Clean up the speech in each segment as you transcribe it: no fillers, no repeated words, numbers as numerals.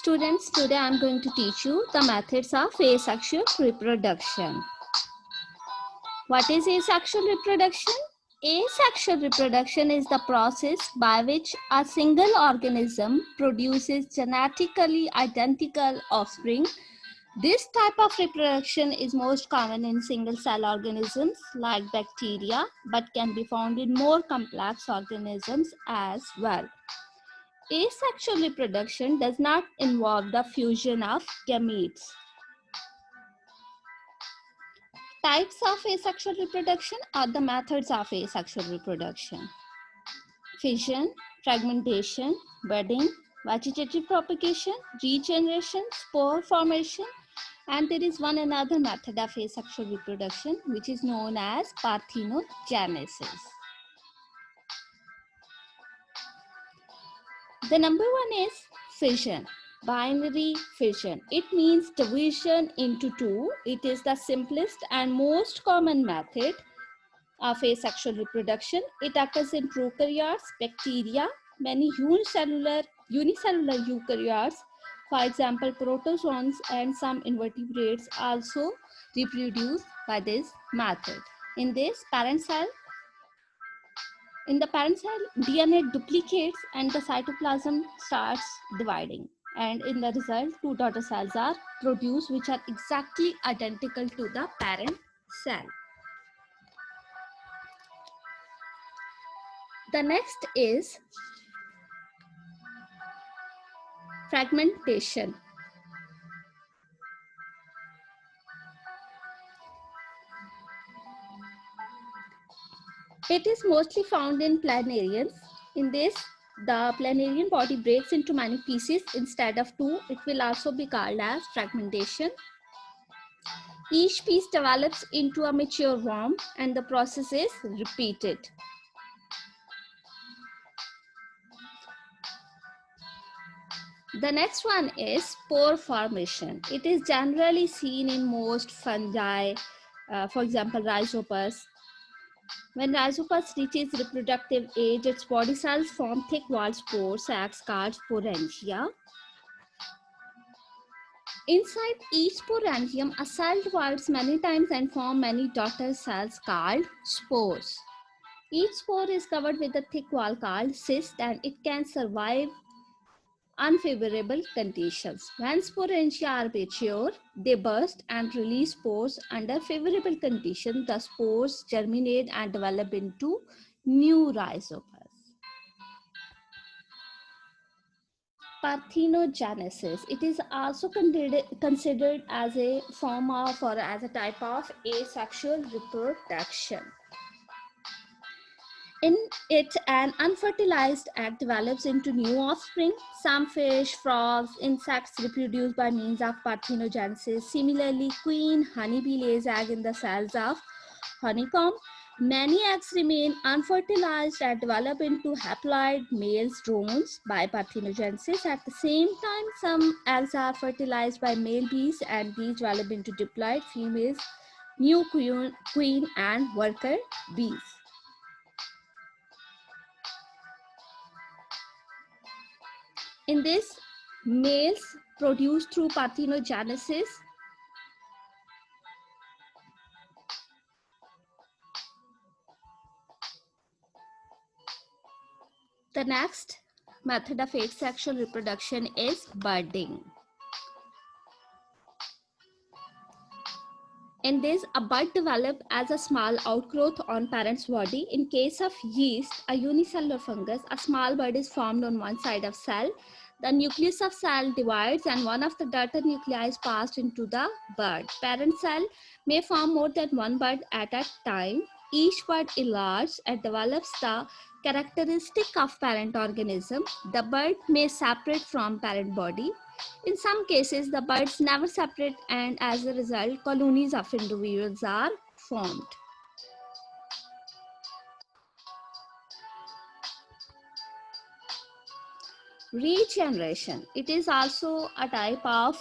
Students, today I am going to teach you the methods of asexual reproduction. What is asexual reproduction? Asexual reproduction is the process by which a single organism produces genetically identical offspring. This type of reproduction is most common in single-cell organisms like bacteria, but can be found in more complex organisms as well. Asexual reproduction does not involve the fusion of gametes. Types of asexual reproduction are the methods of asexual reproduction: fission, fragmentation, budding, vegetative propagation, regeneration, spore formation, and there is one another method of asexual reproduction which is known as parthenogenesis. The number one is fission, binary fission. It means division into two. It is the simplest and most common method of asexual reproduction. It occurs in prokaryotes, bacteria, many unicellular eukaryotes, for example, protozoans, and some invertebrates also reproduce by this method. In the parent cell, DNA duplicates and the cytoplasm starts dividing. And in the result, two daughter cells are produced which are exactly identical to the parent cell. The next is fragmentation. It is mostly found in planarians. In this, the planarian body breaks into many pieces instead of two. It will also be called as fragmentation. Each piece develops into a mature worm and the process is repeated. The next one is spore formation. It is generally seen in most fungi, for example, Rhizopus. When Rhizopus reaches reproductive age, its body cells form thick-walled spore sacs called sporangia. Inside each sporangium, a cell divides many times and form many daughter cells called spores. Each spore is covered with a thick wall called cyst, and it can survive unfavorable conditions. When sporangia are mature, they burst and release spores. Under favorable conditions, the spores germinate and develop into new rhizopus. Parthenogenesis. It is also considered as a form of or as a type of asexual reproduction. In it, an unfertilized egg develops into new offspring. Some fish, frogs, insects reproduce by means of parthenogenesis. Similarly, queen honeybee lays egg in the cells of honeycomb. Many eggs remain unfertilized and develop into haploid male drones by parthenogenesis. At the same time, some eggs are fertilized by male bees and these develop into diploid females, new queen and worker bees. In this, males produce through parthenogenesis. The next method of asexual reproduction is budding. In this, a bud develops as a small outgrowth on parent's body. In case of yeast, a unicellular fungus, a small bud is formed on one side of cell. The nucleus of cell divides and one of the daughter nuclei is passed into the bud. Parent cell may form more than one bud at a time. Each bud enlarges and develops the characteristic of parent organism. The bud may separate from parent body. In some cases, the buds never separate and as a result, colonies of individuals are formed. Regeneration. It is also a type of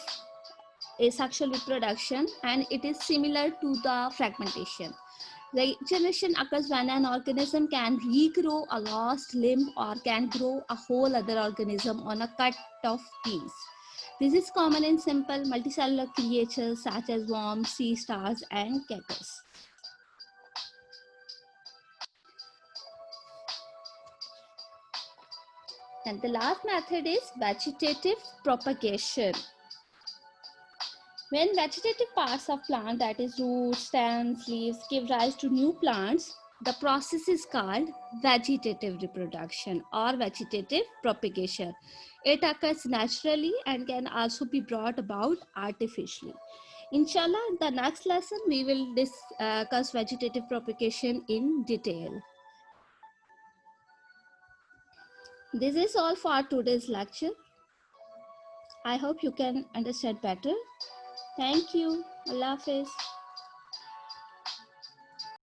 asexual reproduction and it is similar to the fragmentation. Regeneration occurs when an organism can regrow a lost limb or can grow a whole other organism on a cut off piece. This is common in simple multicellular creatures such as worms, sea stars, and cactus. And the last method is vegetative propagation. When vegetative parts of plant, that is roots, stems, leaves, give rise to new plants, the process is called vegetative reproduction or vegetative propagation. It occurs naturally and can also be brought about artificially. Inshallah, in the next lesson, we will discuss vegetative propagation in detail. This is all for today's lecture. I hope you can understand better. Thank you. Allah Hafiz.